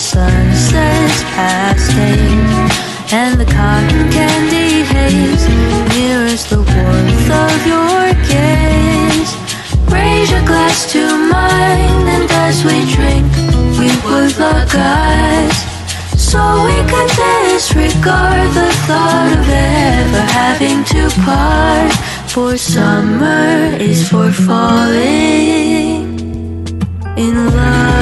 sunsets past days, and the cotton candy haze mirrors the warmth of your gaze. Raise your glass to mine, and as we drink, we would lock eyes, so we could disregard the thought of ever having to part. For summer is for falling in love.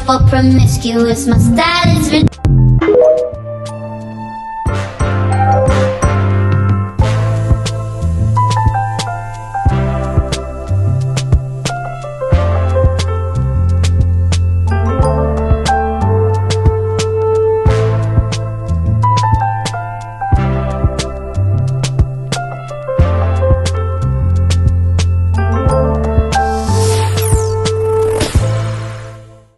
For promiscuous, my style is ridiculous.